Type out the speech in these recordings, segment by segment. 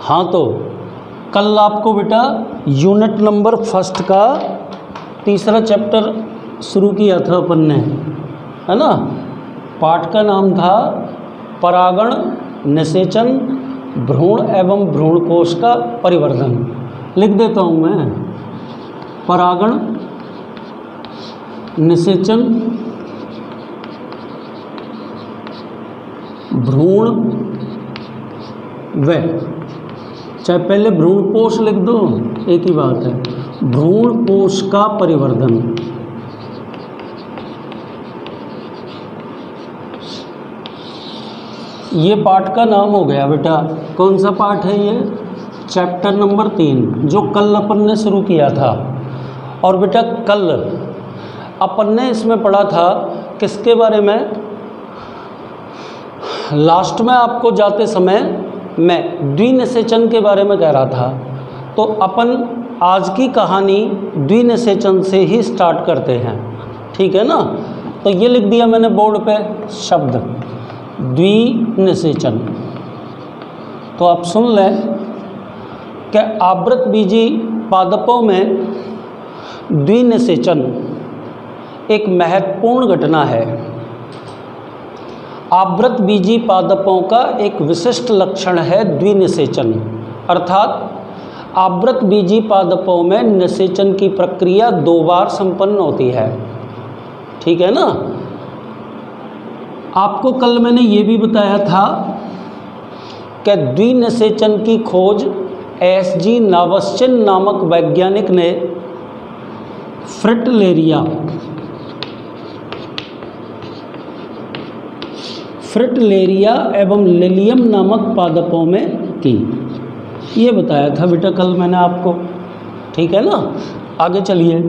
हाँ, तो कल आपको बेटा यूनिट नंबर फर्स्ट का तीसरा चैप्टर शुरू किया था अपन ने, है ना। पाठ का नाम था परागण, निषेचन, भ्रूण एवं भ्रूणकोश का परिवर्धन। लिख देता हूँ मैं, परागण, निषेचन, भ्रूण व, चाहे पहले भ्रूणकोश लिख दो, एक ही बात है, भ्रूणकोश का परिवर्धन। ये पाठ का नाम हो गया बेटा। कौन सा पाठ है ये? चैप्टर नंबर 3, जो कल अपन ने शुरू किया था। और बेटा कल अपन ने इसमें पढ़ा था किसके बारे में? लास्ट में आपको जाते समय मैं द्विनिषेचन के बारे में कह रहा था। तो अपन आज की कहानी द्विनिषेचन से ही स्टार्ट करते हैं, ठीक है ना। तो ये लिख दिया मैंने बोर्ड पे शब्द द्विनिषेचन। तो आप सुन लें कि आवृत बीजी पादपों में द्विनिषेचन एक महत्वपूर्ण घटना है। आवृत बीजी पादपों का एक विशिष्ट लक्षण है द्विनिषेचन, अर्थात आवृत बीजी पादपों में निषेचन की प्रक्रिया 2 बार संपन्न होती है, ठीक है ना। आपको कल मैंने ये भी बताया था कि द्विनिषेचन की खोज एस.जी. नावस्चिन नामक वैज्ञानिक ने फ्रिटलेरिया एवं लिलियम नामक पादपों में की। ये बताया था बेटा कल मैंने आपको, ठीक है ना। आगे चलिए,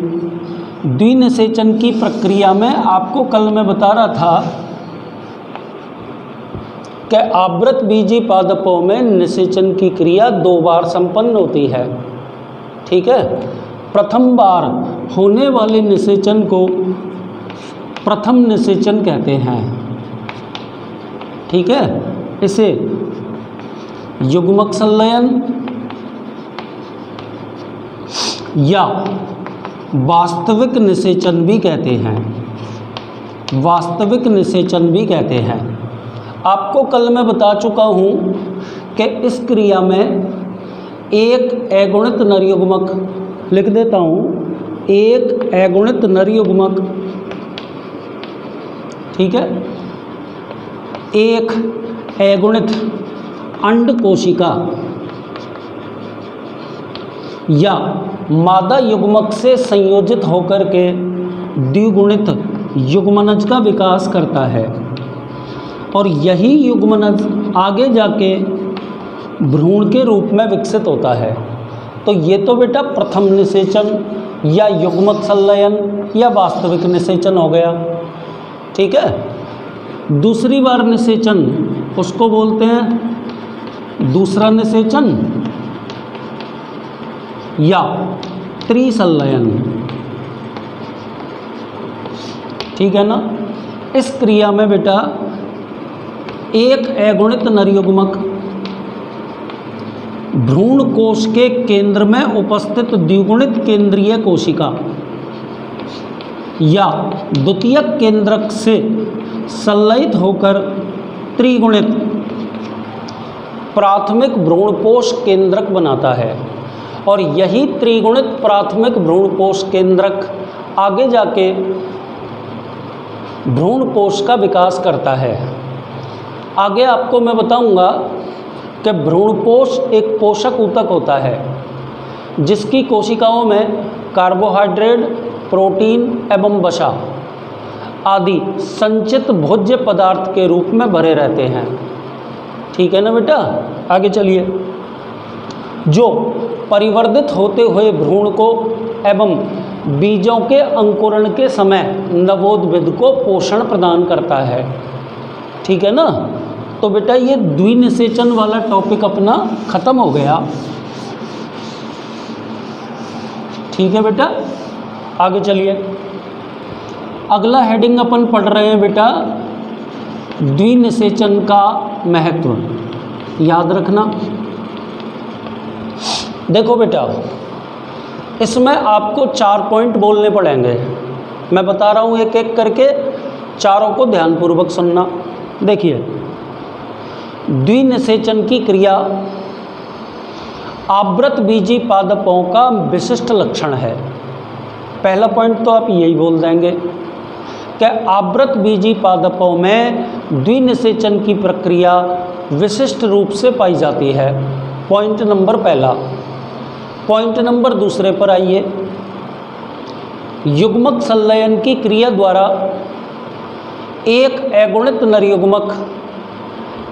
द्विनिषेचन की प्रक्रिया में आपको कल मैं बता रहा था कि आवृत बीजी पादपों में निषेचन की क्रिया 2 बार संपन्न होती है, ठीक है। प्रथम बार होने वाले निषेचन को प्रथम निषेचन कहते हैं, ठीक है। इसे युग्मक संलयन या वास्तविक निषेचन भी कहते हैं, वास्तविक निषेचन भी कहते हैं। आपको कल मैं बता चुका हूँ कि इस क्रिया में एक अगुणित नर युग्मक, लिख देता हूँ, एक अगुणित नर युग्मक, ठीक है, एक अगुणित अंड कोशिका या मादा युग्मक से संयोजित होकर के द्विगुणित युग्मनज का विकास करता है। और यही युग्मनज आगे जाके भ्रूण के रूप में विकसित होता है। तो ये तो बेटा प्रथम निषेचन या युग्मक संलयन या वास्तविक निषेचन हो गया, ठीक है। दूसरी बार निषेचन उसको बोलते हैं दूसरा निषेचन या त्रिसंलयन, ठीक है ना। इस क्रिया में बेटा एक अगुणित नर युग्मक भ्रूण कोश के केंद्र में उपस्थित द्विगुणित केंद्रीय कोशिका या द्वितीयक केंद्रक से संलयित होकर त्रिगुणित प्राथमिक भ्रूणकोश केंद्रक बनाता है। और यही त्रिगुणित प्राथमिक भ्रूणकोश केंद्रक आगे जाके भ्रूणकोश का विकास करता है। आगे आपको मैं बताऊंगा कि भ्रूणकोश एक पोषक ऊतक होता है जिसकी कोशिकाओं में कार्बोहाइड्रेट, प्रोटीन एवं वसा आदि संचित भोज्य पदार्थ के रूप में भरे रहते हैं, ठीक है ना बेटा। आगे चलिए, जो परिवर्धित होते हुए भ्रूण को एवं बीजों के अंकुरण के समय नवोद्भिद को पोषण प्रदान करता है, ठीक है ना। तो बेटा ये द्विनिषेचन वाला टॉपिक अपना खत्म हो गया, ठीक है बेटा। आगे चलिए, अगला हेडिंग अपन पढ़ रहे हैं बेटा द्विनिषेचन का महत्व। याद रखना देखो बेटा, इसमें आपको 4 पॉइंट बोलने पड़ेंगे। मैं बता रहा हूँ एक एक करके, चारों को ध्यानपूर्वक सुनना। देखिए, द्विनिषेचन की क्रिया आवृत बीजी पादपों का विशिष्ट लक्षण है। पहला पॉइंट तो आप यही बोल देंगे कि आवृत बीजी पादपों में द्विनिषेचन की प्रक्रिया विशिष्ट रूप से पाई जाती है। पॉइंट नंबर पहला। पॉइंट नंबर दूसरे पर आइए। युग्मक संलयन की क्रिया द्वारा एक अगुणित नर युग्मक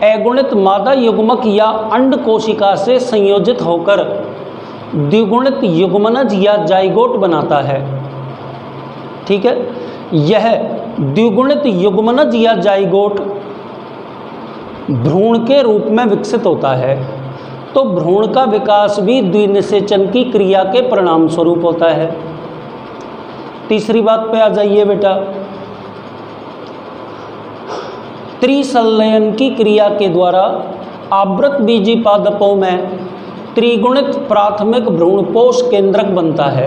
अगुणित मादा युग्मक या अंड कोशिका से संयोजित होकर द्विगुणित युग्मनज या जाइगोट बनाता है। ठीक है, यह द्विगुणित युग्मनज या जाइगोट भ्रूण के रूप में विकसित होता है। तो भ्रूण का विकास भी द्विनिषेचन की क्रिया के परिणाम स्वरूप होता है। तीसरी बात पे आ जाइए बेटा। त्रिसंलयन की क्रिया के द्वारा आवृत बीजी पादपों में त्रिगुणित प्राथमिक भ्रूणपोष केंद्रक बनता है।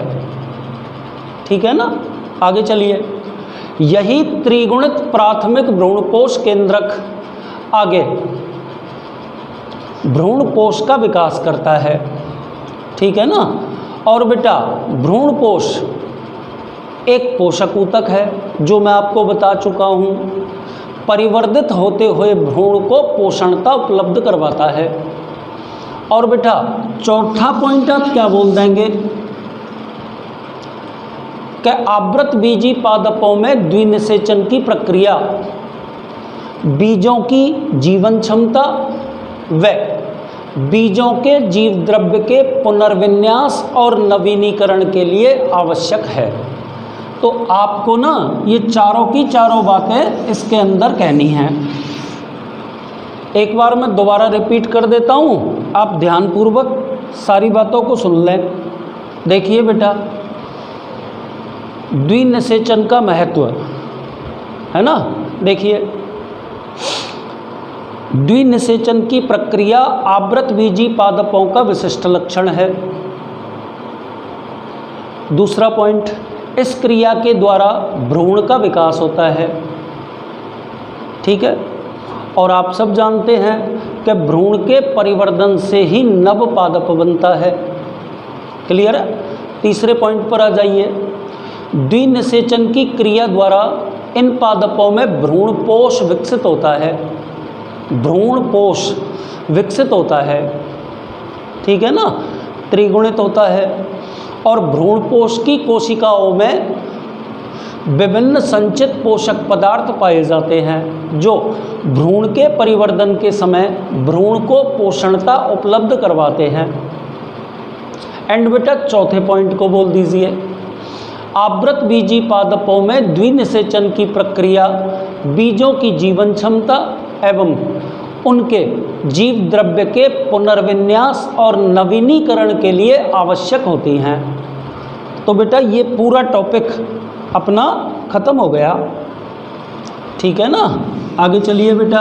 ठीक है ना, आगे चलिए। यही त्रिगुणित प्राथमिक भ्रूणपोष केंद्रक आगे भ्रूणपोष का विकास करता है। ठीक है ना। और बेटा, भ्रूणपोष एक पोषक ऊतक है, जो मैं आपको बता चुका हूँ, परिवर्धित होते हुए भ्रूण को पोषणता उपलब्ध करवाता है। और बेटा, चौथा पॉइंट आप क्या बोल देंगे कि आवृत बीजी पादपों में द्विनिषेचन की प्रक्रिया बीजों की जीवन क्षमता व बीजों के जीव द्रव्य के पुनर्विन्यास और नवीनीकरण के लिए आवश्यक है। तो आपको ना ये चारों की चारों बातें इसके अंदर कहनी हैं। एक बार मैं दोबारा रिपीट कर देता हूँ, आप ध्यानपूर्वक सारी बातों को सुन लें। देखिए बेटा, द्विनिषेचन का महत्व है ना। देखिए, द्विनिषेचन की प्रक्रिया आवृत बीजी पादपों का विशिष्ट लक्षण है। दूसरा पॉइंट, इस क्रिया के द्वारा भ्रूण का विकास होता है। ठीक है, और आप सब जानते हैं कि भ्रूण के परिवर्धन से ही नव पादप बनता है। क्लियर है। तीसरे पॉइंट पर आ जाइए। द्विनिषेचन की क्रिया द्वारा इन पादपों में भ्रूणपोष विकसित होता है। भ्रूणपोष विकसित होता है। ठीक है ना, त्रिगुणित होता है। और भ्रूणपोष की कोशिकाओं में विभिन्न संचित पोषक पदार्थ पाए जाते हैं, जो भ्रूण के परिवर्धन के समय भ्रूण को पोषणता उपलब्ध करवाते हैं। एंड बेटा, चौथे पॉइंट को बोल दीजिए। आवृत बीजी पादपों में द्विनिषेचन की प्रक्रिया बीजों की जीवन क्षमता एवं उनके जीव द्रव्य के पुनर्विन्यास और नवीनीकरण के लिए आवश्यक होती हैं। तो बेटा, ये पूरा टॉपिक अपना ख़त्म हो गया। ठीक है ना, आगे चलिए बेटा।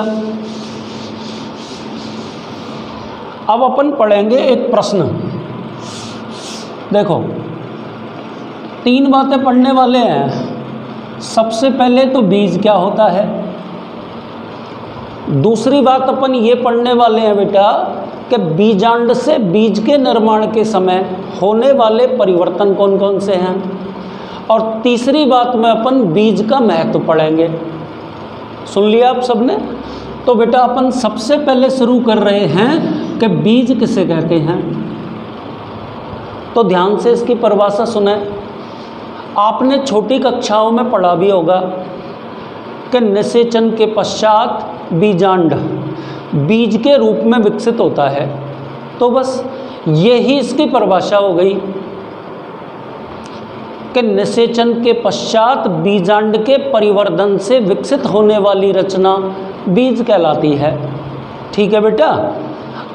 अब अपन पढ़ेंगे एक प्रश्न। देखो, 3 बातें पढ़ने वाले हैं। सबसे पहले तो बीज क्या होता है। दूसरी बात अपन ये पढ़ने वाले हैं बेटा कि बीजांड से बीज के निर्माण के समय होने वाले परिवर्तन कौन कौन से हैं। और तीसरी बात में अपन बीज का महत्व पढ़ेंगे। सुन लिया आप सबने। तो बेटा, अपन सबसे पहले शुरू कर रहे हैं कि बीज किसे कहते हैं। तो ध्यान से इसकी परिभाषा सुने। आपने छोटी कक्षाओं में पढ़ा भी होगा कि निषेचन के पश्चात बीजांड बीज के रूप में विकसित होता है। तो बस यही इसकी परिभाषा हो गई कि निषेचन के पश्चात बीजांड के परिवर्धन से विकसित होने वाली रचना बीज कहलाती है। ठीक है बेटा।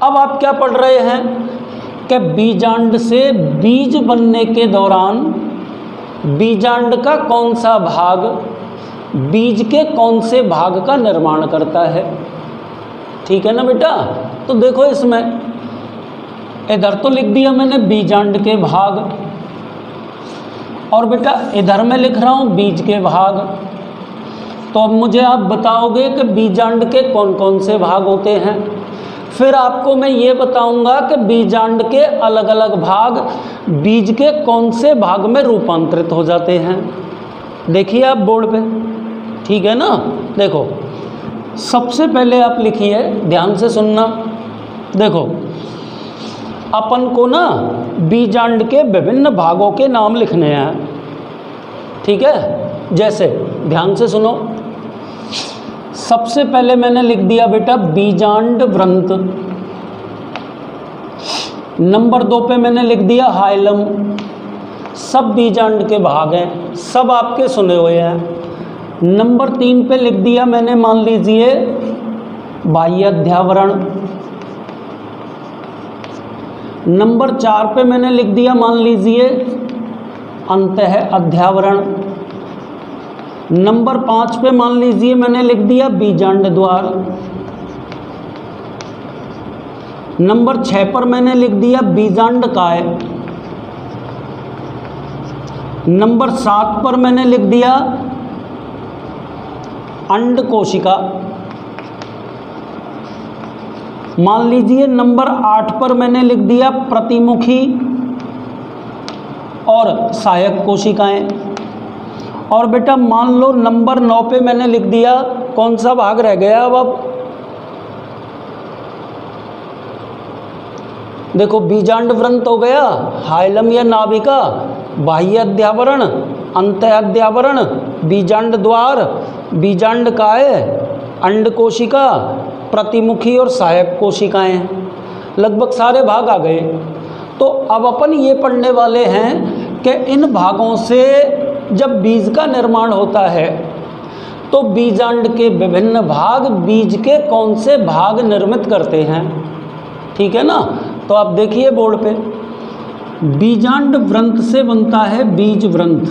अब आप क्या पढ़ रहे हैं कि बीजांड से बीज बनने के दौरान बीजांड का कौन सा भाग बीज के कौन से भाग का निर्माण करता है। ठीक है ना बेटा। तो देखो, इसमें इधर तो लिख दिया मैंने बीजांड के भाग, और बेटा इधर मैं लिख रहा हूँ बीज के भाग। तो अब मुझे आप बताओगे कि बीजांड के कौन कौन से भाग होते हैं। फिर आपको मैं ये बताऊंगा कि बीजांड के अलग अलग भाग बीज के कौन से भाग में रूपांतरित हो जाते हैं। देखिए आप बोर्ड पे, ठीक है ना। देखो सबसे पहले आप लिखिए, ध्यान से सुनना। देखो अपन को ना बीजांड के विभिन्न भागों के नाम लिखने हैं, ठीक है। जैसे ध्यान से सुनो, सबसे पहले मैंने लिख दिया बेटा बीजांड वृंत। नंबर 2 पे मैंने लिख दिया हाइलम। सब बीजांड के भाग हैं, सब आपके सुने हुए हैं। नंबर 3 पे लिख दिया मैंने, मान लीजिए बाह्य अध्यावरण। नंबर 4 पे मैंने लिख दिया, मान लीजिए अंतः अध्यावरण। नंबर 5 पे मान लीजिए मैंने लिख दिया बीजांड द्वार। नंबर 6 पर मैंने लिख दिया बीजांड काय। नंबर 7 पर मैंने लिख दिया अंड कोशिका। मान लीजिए नंबर 8 पर मैंने लिख दिया प्रतिमुखी और सहायक कोशिकाएं। और बेटा मान लो नंबर 9 पे मैंने लिख दिया, कौन सा भाग रह गया अब देखो, बीजांड वृंत हो गया, हाइलम या नाभिका, बाह्य अध्यावरण, अंतः अध्यावरण, बीजांड द्वार, बीजांड काय, अंड कोशिका, प्रतिमुखी और सहायक कोशिकाएं। लगभग सारे भाग आ गए। तो अब अपन ये पढ़ने वाले हैं कि इन भागों से जब बीज का निर्माण होता है तो बीजांड के विभिन्न भाग बीज के कौन से भाग निर्मित करते हैं, ठीक है ना। तो आप देखिए बोर्ड पे, बीजांड वृंत से बनता है बीज वृंत,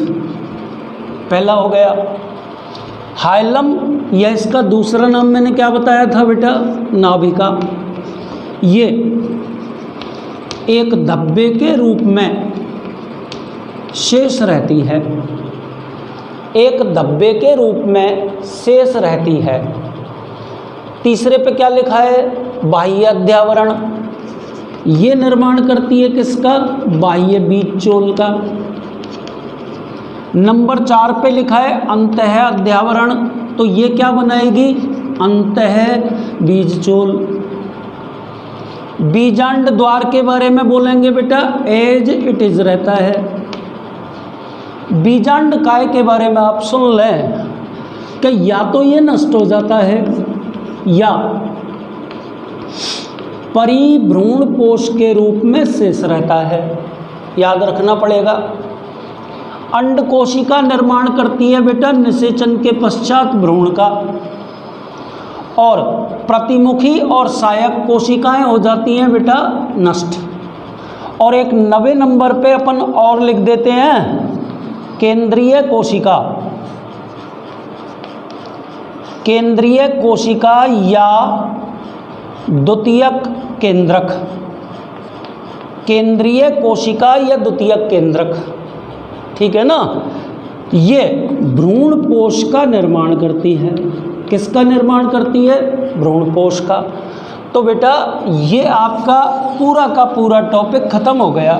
पहला हो गया। हाइलम या इसका दूसरा नाम मैंने क्या बताया था बेटा, नाभिका। ये एक धब्बे के रूप में शेष रहती है, एक धब्बे के रूप में शेष रहती है। तीसरे पे क्या लिखा है, बाह्य अध्यावरण। ये निर्माण करती है किसका, बाह्य बीज चोल का। नंबर 4 पे लिखा है अंतः अध्यावरण, तो ये क्या बनाएगी, अंतः बीज चोल। बीजांड द्वार के बारे में बोलेंगे बेटा, एज इट इज रहता है। बीजांड काय के बारे में आप सुन लें कि या तो ये नष्ट हो जाता है या परिभ्रूण कोश के रूप में शेष रहता है, याद रखना पड़ेगा। अंड कोशिका निर्माण करती है बेटा निषेचन के पश्चात भ्रूण का, और प्रतिमुखी और सहायक कोशिकाएं हो जाती हैं बेटा नष्ट। और एक 90 नंबर पे अपन और लिख देते हैं केंद्रीय कोशिका। केंद्रीय कोशिका या द्वितीयक केंद्रक, केंद्रीय कोशिका या द्वितीयक केंद्रक, ठीक है ना। ये भ्रूणपोष का निर्माण करती है। किसका निर्माण करती है, भ्रूणपोष का। तो बेटा ये आपका पूरा का पूरा टॉपिक खत्म हो गया।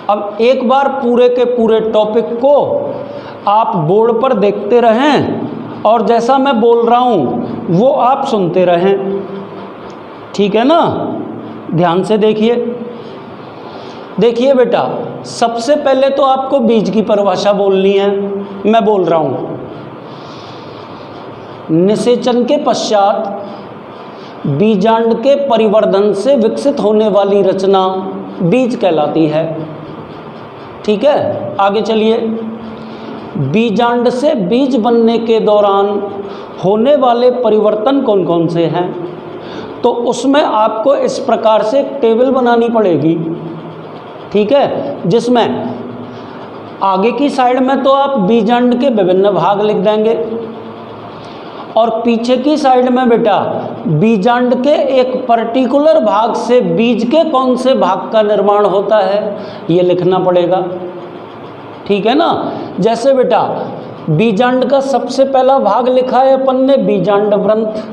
अब एक बार पूरे के पूरे टॉपिक को आप बोर्ड पर देखते रहें और जैसा मैं बोल रहा हूँ वो आप सुनते रहें, ठीक है ना। ध्यान से देखिए। देखिए बेटा, सबसे पहले तो आपको बीज की परिभाषा बोलनी है। मैं बोल रहा हूँ, निषेचन के पश्चात बीजांड के परिवर्धन से विकसित होने वाली रचना बीज कहलाती है, ठीक है। आगे चलिए। बीजांड से बीज बनने के दौरान होने वाले परिवर्तन कौन कौन से हैं, तो उसमें आपको इस प्रकार से एक टेबल बनानी पड़ेगी, ठीक है, जिसमें आगे की साइड में तो आप बीजांड के विभिन्न भाग लिख देंगे और पीछे की साइड में बेटा बीजांड के एक पर्टिकुलर भाग से बीज के कौन से भाग का निर्माण होता है ये लिखना पड़ेगा। ठीक है ना। जैसे बेटा बीजांड का सबसे पहला भाग लिखा है अपन ने बीजांड व्रंत।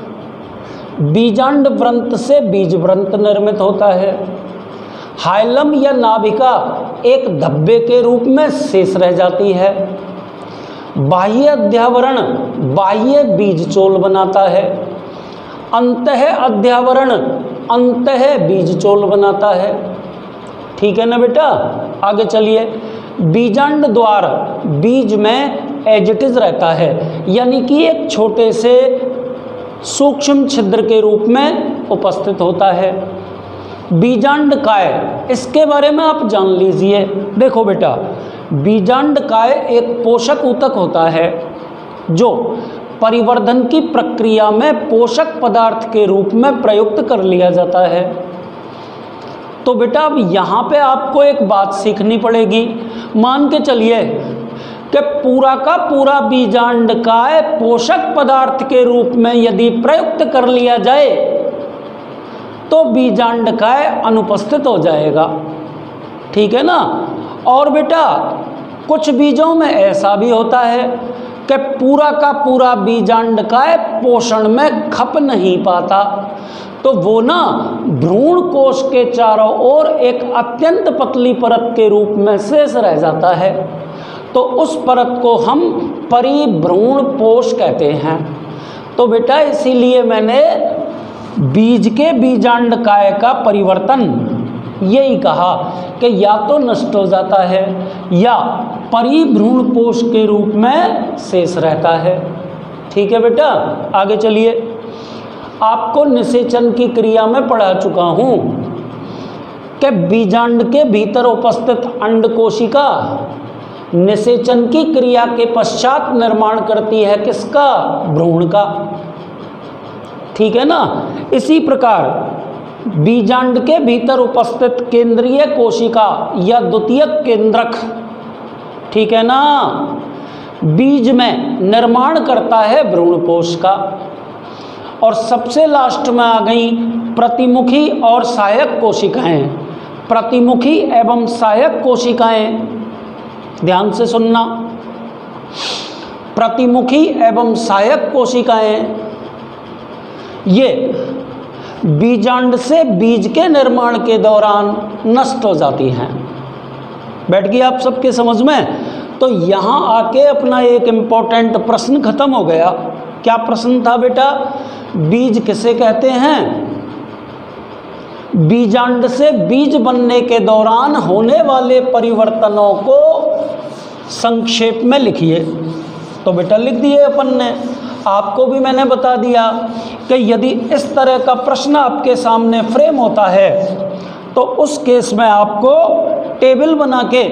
बीजांड व्रंत से बीज व्रंत निर्मित होता है। हाइलम या नाभिका एक धब्बे के रूप में शेष रह जाती है। बाह्य अध्यावरण बाह्य बीजचोल बनाता है। अंतः अध्यावरण अंतः बीजचोल बनाता है। ठीक है ना बेटा। आगे चलिए। बीजांड द्वार बीज में एज इट इज रहता है, यानी कि एक छोटे से सूक्ष्म छिद्र के रूप में उपस्थित होता है। बीजांड काय, इसके बारे में आप जान लीजिए। देखो बेटा बीजांड काय एक पोषक ऊतक होता है जो परिवर्धन की प्रक्रिया में पोषक पदार्थ के रूप में प्रयुक्त कर लिया जाता है। तो बेटा अब यहाँ पे आपको एक बात सीखनी पड़ेगी। मान के चलिए कि पूरा का पूरा बीजांड काय पोषक पदार्थ के रूप में यदि प्रयुक्त कर लिया जाए तो बीजांड काय अनुपस्थित हो जाएगा। ठीक है ना। और बेटा कुछ बीजों में ऐसा भी होता है कि पूरा का पूरा बीजांड काय पोषण में खप नहीं पाता, तो वो ना भ्रूण कोश के चारों ओर एक अत्यंत पतली परत के रूप में शेष रह जाता है। तो उस परत को हम परिभ्रूण पोष कहते हैं। तो बेटा इसीलिए मैंने बीज के बीजांड काय का परिवर्तन यही कहा कि या तो नष्ट हो जाता है या परिभ्रूण पोष के रूप में शेष रहता है। ठीक है बेटा। आगे चलिए। आपको निषेचन की क्रिया में पढ़ा चुका हूँ कि बीजांड के भीतर उपस्थित अंड कोशिका निषेचन की क्रिया के पश्चात निर्माण करती है किसका? भ्रूण का। ठीक है ना। इसी प्रकार बीजांड के भीतर उपस्थित केंद्रीय कोशिका या द्वितीयक केंद्रक, ठीक है ना, बीज में निर्माण करता है भ्रूणपोष का। और सबसे लास्ट में आ गई प्रतिमुखी और सहायक कोशिकाएं। प्रतिमुखी एवं सहायक कोशिकाएं, ध्यान से सुनना। प्रतिमुखी एवं सहायक कोशिकाएं ये बीजांड से बीज के निर्माण के दौरान नष्ट हो जाती हैं। बैठ गई आप सबके समझ में? तो यहाँ आके अपना एक इम्पोर्टेंट प्रश्न खत्म हो गया। क्या प्रश्न था बेटा? बीज किसे कहते हैं? बीजांड से बीज बनने के दौरान होने वाले परिवर्तनों को संक्षेप में लिखिए। तो बेटा लिख दिए अपन ने। आपको भी मैंने बता दिया कि यदि इस तरह का प्रश्न आपके सामने फ्रेम होता है तो उस केस में आपको टेबल बना के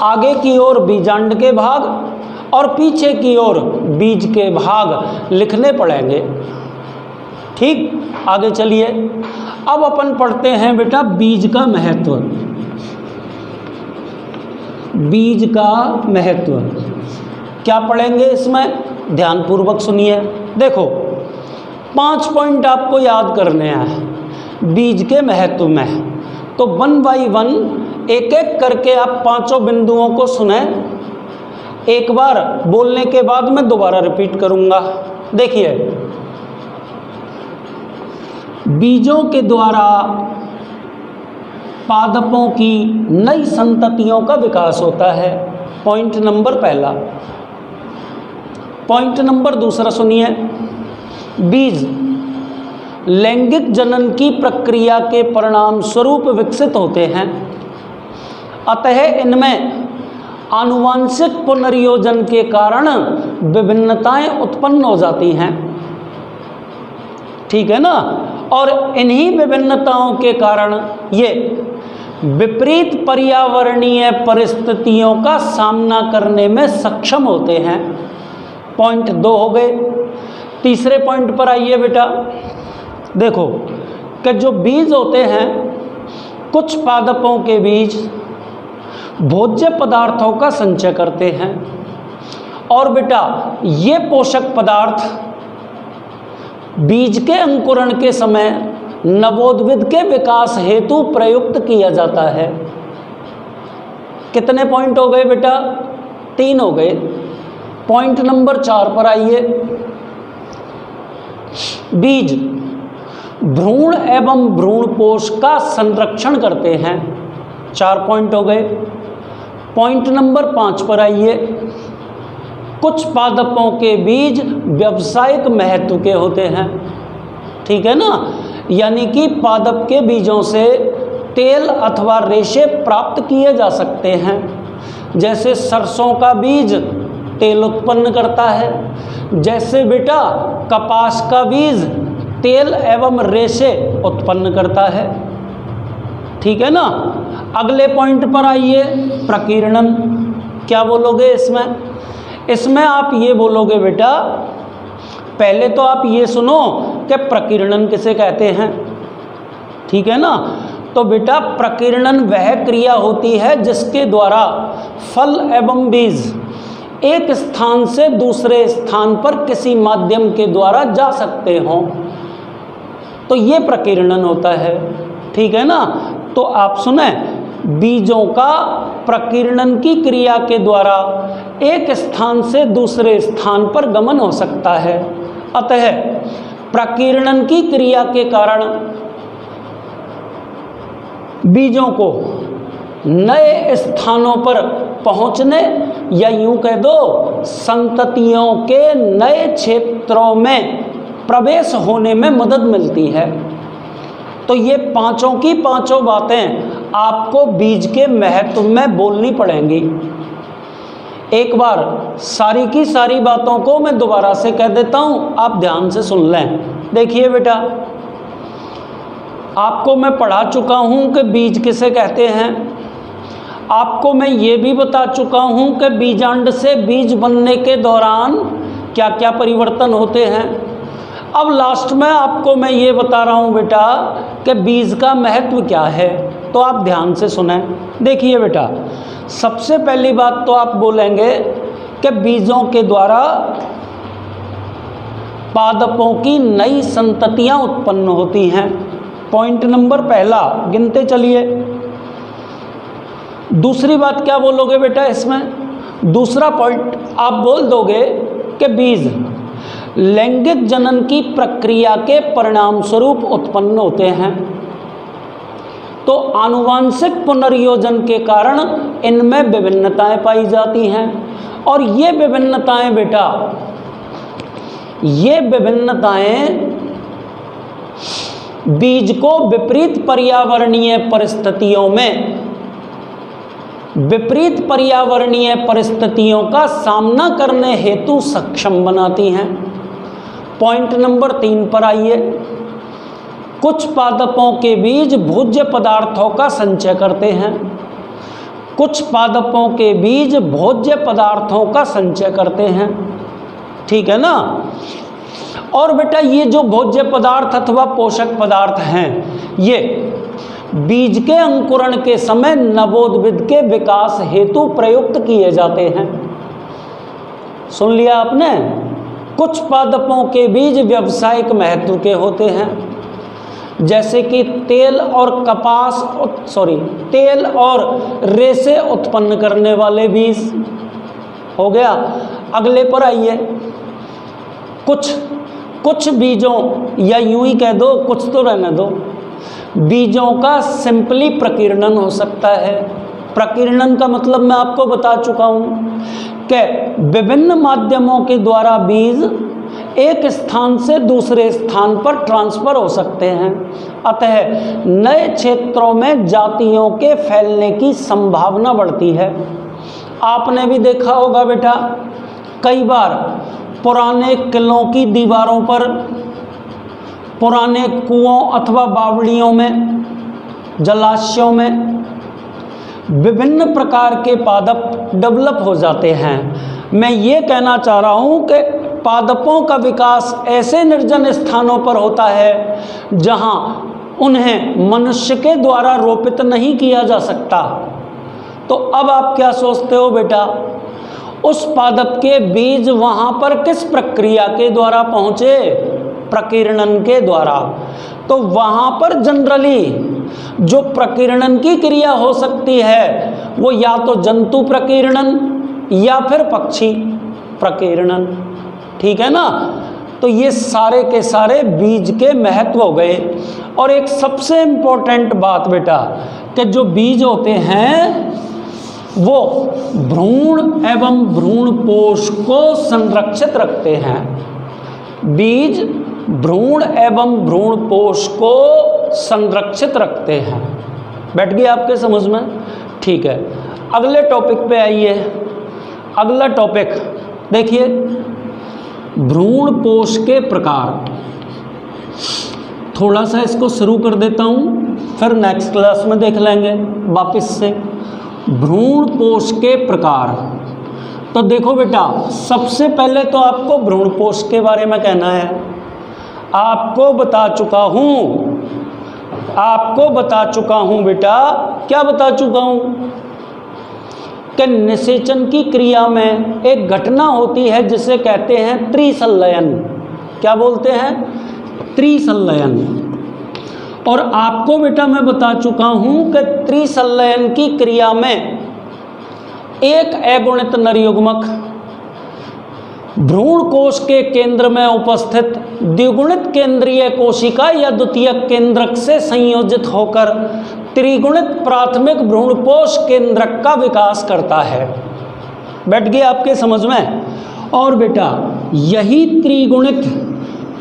आगे की ओर बीजांड के भाग और पीछे की ओर बीज के भाग लिखने पड़ेंगे। ठीक। आगे चलिए। अब अपन पढ़ते हैं बेटा बीज का महत्व। बीज का महत्व क्या पढ़ेंगे इसमें? ध्यानपूर्वक सुनिए। देखो 5 पॉइंट आपको याद करने हैं बीज के महत्व में। तो 1 बाई 1 एक एक करके आप पांचों बिंदुओं को सुने। एक बार बोलने के बाद मैं दोबारा रिपीट करूंगा। देखिए, बीजों के द्वारा पादपों की नई संततियों का विकास होता है। पॉइंट नंबर पहला। पॉइंट नंबर दूसरा सुनिए। बीज लैंगिक जनन की प्रक्रिया के परिणाम स्वरूप विकसित होते हैं, अतः इनमें आनुवांशिक पुनर्योजन के कारण विभिन्नताएं उत्पन्न हो जाती हैं। ठीक है ना। और इन्हीं विभिन्नताओं के कारण ये विपरीत पर्यावरणीय परिस्थितियों का सामना करने में सक्षम होते हैं। पॉइंट 2 हो गए। तीसरे पॉइंट पर आइए बेटा। देखो कि जो बीज होते हैं, कुछ पादपों के बीज भोज्य पदार्थों का संचय करते हैं और बेटा ये पोषक पदार्थ बीज के अंकुरण के समय नवोद्भिद के विकास हेतु प्रयुक्त किया जाता है। कितने पॉइंट हो गए बेटा? 3 हो गए। पॉइंट नंबर 4 पर आइए। बीज भ्रूण एवं भ्रूणपोष का संरक्षण करते हैं। 4 पॉइंट हो गए। पॉइंट नंबर 5 पर आइए। कुछ पादपों के बीज व्यावसायिक महत्व के होते हैं। ठीक है ना, यानी कि पादप के बीजों से तेल अथवा रेशे प्राप्त किए जा सकते हैं। जैसे सरसों का बीज तेल उत्पन्न करता है, जैसे बेटा कपास का बीज तेल एवं रेशे उत्पन्न करता है। ठीक है ना। अगले पॉइंट पर आइए, प्रकीर्णन। क्या बोलोगे इसमें? इसमें आप ये बोलोगे बेटा, पहले तो आप ये सुनो कि प्रकीर्णन किसे कहते हैं। ठीक है ना। तो बेटा प्रकीर्णन वह क्रिया होती है जिसके द्वारा फल एवं बीज एक स्थान से दूसरे स्थान पर किसी माध्यम के द्वारा जा सकते हों, तो ये प्रकीर्णन होता है। ठीक है ना। तो आप सुने, बीजों का प्रकीर्णन की क्रिया के द्वारा एक स्थान से दूसरे स्थान पर गमन हो सकता है। अतः प्रकीर्णन की क्रिया के कारण बीजों को नए स्थानों पर पहुंचने या यूं कह दो संततियों के नए क्षेत्रों में प्रवेश होने में मदद मिलती है। तो ये पांचों की पांचों बातें आपको बीज के महत्व में बोलनी पड़ेंगी। एक बार सारी की सारी बातों को मैं दोबारा से कह देता हूं, आप ध्यान से सुन लें। देखिए बेटा, आपको मैं पढ़ा चुका हूं कि बीज किसे कहते हैं। आपको मैं ये भी बता चुका हूं कि बीजांड से बीज बनने के दौरान क्या क्या परिवर्तन होते हैं। अब लास्ट में आपको मैं ये बता रहा हूं बेटा कि बीज का महत्व क्या है, तो आप ध्यान से सुनें। देखिए बेटा, सबसे पहली बात तो आप बोलेंगे कि बीजों के द्वारा पादपों की नई संततियां उत्पन्न होती हैं। पॉइंट नंबर पहला, गिनते चलिए। दूसरी बात क्या बोलोगे बेटा इसमें? दूसरा पॉइंट आप बोल दोगे कि बीज लैंगिक जनन की प्रक्रिया के परिणाम स्वरूप उत्पन्न होते हैं। तो आनुवांशिक पुनर्योजन के कारण इनमें विभिन्नताएं पाई जाती हैं। और ये विभिन्नताएं बेटा, ये विभिन्नताएं बीज को विपरीत पर्यावरणीय परिस्थितियों का सामना करने हेतु सक्षम बनाती हैं। पॉइंट नंबर 3 पर आइए। कुछ पादपों के बीज भोज्य पदार्थों का संचय करते हैं। कुछ पादपों के बीज भोज्य पदार्थों का संचय करते हैं। ठीक है ना। और बेटा ये जो भोज्य पदार्थ अथवा पोषक पदार्थ हैं, ये बीज के अंकुरण के समय नवोद्भिद के विकास हेतु प्रयुक्त किए जाते हैं। सुन लिया आपने? कुछ पादपों के बीज व्यावसायिक महत्व के होते हैं, जैसे कि तेल और रेशे उत्पन्न करने वाले बीज हो गया। अगले पर आइए। कुछ बीजों, या यूं ही कह दो, कुछ तो रहने दो, बीजों का सिंपली प्रकीर्णन हो सकता है। प्रकीर्णन का मतलब मैं आपको बता चुका हूं कि विभिन्न माध्यमों के द्वारा बीज एक स्थान से दूसरे स्थान पर ट्रांसफर हो सकते हैं। अतः नए क्षेत्रों में जातियों के फैलने की संभावना बढ़ती है। आपने भी देखा होगा बेटा, कई बार पुराने किलों की दीवारों पर, पुराने कुओं अथवा बावड़ियों में, जलाशयों में विभिन्न प्रकार के पादप डेवलप हो जाते हैं। मैं ये कहना चाह रहा हूँ कि पादपों का विकास ऐसे निर्जन स्थानों पर होता है जहाँ उन्हें मनुष्य के द्वारा रोपित नहीं किया जा सकता। तो अब आप क्या सोचते हो बेटा, उस पादप के बीज वहां पर किस प्रक्रिया के द्वारा पहुंचे? प्रकीर्णन के द्वारा। तो वहां पर जनरली जो प्रकीर्णन की क्रिया हो सकती है वो या तो जंतु प्रकीर्णन या फिर पक्षी प्रकीर्णन। ठीक है ना। तो ये सारे के सारे बीज के महत्व हो गए। और एक सबसे इंपॉर्टेंट बात बेटा कि जो बीज होते हैं वो भ्रूण एवं भ्रूणपोष को संरक्षित रखते हैं। बीज भ्रूण एवं भ्रूणपोष को संरक्षित रखते हैं। बैठ गई आपके समझ में? ठीक है, अगले टॉपिक पे आइए। अगला टॉपिक देखिए, भ्रूणपोष के प्रकार। थोड़ा सा इसको शुरू कर देता हूँ, फिर नेक्स्ट क्लास में देख लेंगे वापस से। भ्रूणपोष के प्रकार। तो देखो बेटा, सबसे पहले तो आपको भ्रूणपोष के बारे में कहना है। आपको बता चुका हूँ बेटा, क्या बता चुका हूँ कि निषेचन की क्रिया में एक घटना होती है जिसे कहते हैं त्रिसंलयन। क्या बोलते हैं? त्रिसंलयन। और आपको बेटा मैं बता चुका हूं कि त्रिसंलयन की क्रिया में एक अगुणित नरयुग्मक भ्रूण कोश के केंद्र में उपस्थित द्विगुणित केंद्रीय कोशिका या द्वितीयक केंद्रक से संयोजित होकर त्रिगुणित प्राथमिक भ्रूणपोष केंद्रक का विकास करता है। बैठ गया आपके समझ में? और बेटा यही त्रिगुणित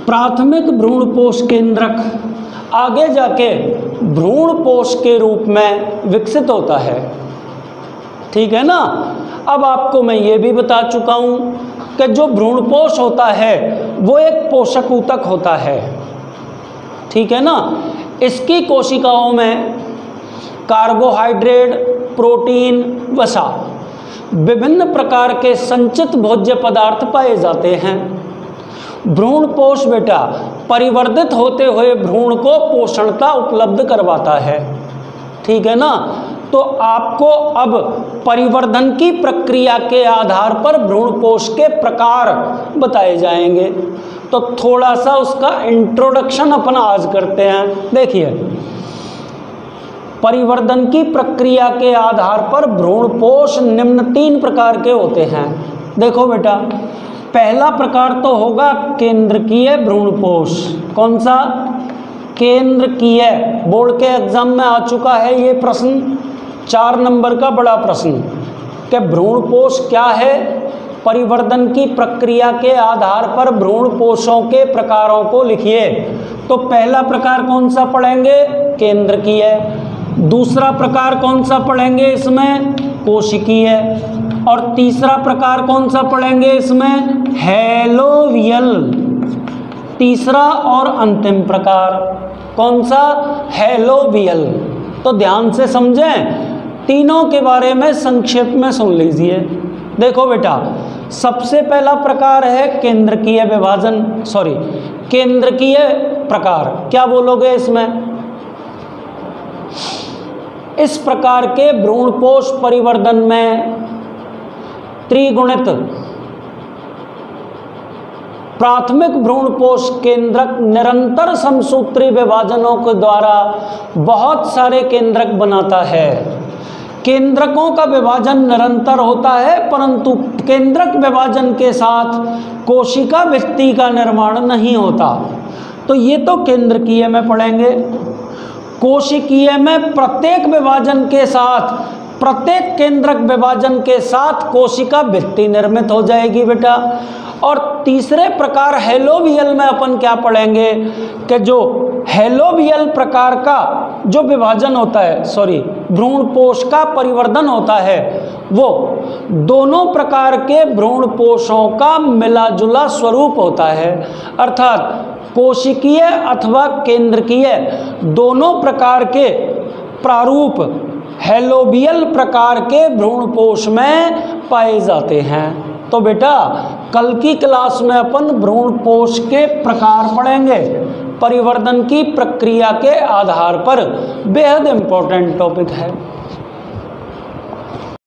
प्राथमिक भ्रूणपोष केंद्रक आगे जाके भ्रूणपोष के रूप में विकसित होता है। ठीक है ना। अब आपको मैं ये भी बता चुका हूं कि जो भ्रूणपोष होता है वो एक पोषक ऊतक होता है। ठीक है ना। इसकी कोशिकाओं में कार्बोहाइड्रेट, प्रोटीन, वसा, विभिन्न प्रकार के संचित भोज्य पदार्थ पाए जाते हैं। भ्रूणपोष बेटा परिवर्धित होते हुए भ्रूण को पोषणता उपलब्ध करवाता है। ठीक है ना। तो आपको अब परिवर्धन की प्रक्रिया के आधार पर भ्रूणपोष के प्रकार बताए जाएंगे। तो थोड़ा सा उसका इंट्रोडक्शन अपन आज करते हैं। देखिए, परिवर्धन की प्रक्रिया के आधार पर भ्रूणपोष निम्न 3 प्रकार के होते हैं। देखो बेटा, पहला प्रकार तो होगा केंद्रकीय भ्रूणपोष। कौन सा? केंद्रकीय। बोर्ड के एग्जाम में आ चुका है ये प्रश्न, 4 नंबर का बड़ा प्रश्न कि भ्रूणपोष क्या है। परिवर्धन की प्रक्रिया के आधार पर भ्रूणपोषों के प्रकारों को लिखिए। तो पहला प्रकार कौन सा पढ़ेंगे? केंद्रकीय। दूसरा प्रकार कौन सा पढ़ेंगे इसमें? कोशिकीय। और तीसरा प्रकार कौन सा पढ़ेंगे इसमें? हैलोवियल। तीसरा और अंतिम प्रकार कौन सा? हैलोवियल। तो ध्यान से समझें, तीनों के बारे में संक्षेप में सुन लीजिए। देखो बेटा, सबसे पहला प्रकार है केंद्रकीय विभाजन, केंद्रकीय प्रकार। क्या बोलोगे इसमें? इस प्रकार के भ्रूणपोष परिवर्धन में त्रिगुणित प्राथमिक भ्रूणपोष केंद्रक निरंतर समसूत्री विभाजनों के द्वारा बहुत सारे केंद्रक बनाता है। केंद्रकों का विभाजन निरंतर होता है, परंतु केंद्रक विभाजन के साथ कोशिका भित्ति का निर्माण नहीं होता। तो ये तो केंद्रकीय में पढ़ेंगे। कोशिकीय में प्रत्येक विभाजन के साथ, प्रत्येक केंद्रक विभाजन के साथ कोशिका भित्ति निर्मित हो जाएगी बेटा। और तीसरे प्रकार हैलोवियल में अपन क्या पढ़ेंगे कि जो हैलोवियल प्रकार का जो विभाजन होता है, भ्रूणपोष का परिवर्धन होता है, वो दोनों प्रकार के भ्रूणपोषों का मिला जुला स्वरूप होता है। अर्थात कोशिकीय अथवा केंद्रकीय दोनों प्रकार के प्रारूप हैलोवियल प्रकार के भ्रूणपोष में पाए जाते हैं। तो बेटा कल की क्लास में अपन भ्रूणपोष के प्रकार पढ़ेंगे, परिवर्धन की प्रक्रिया के आधार पर। बेहद इंपॉर्टेंट टॉपिक है।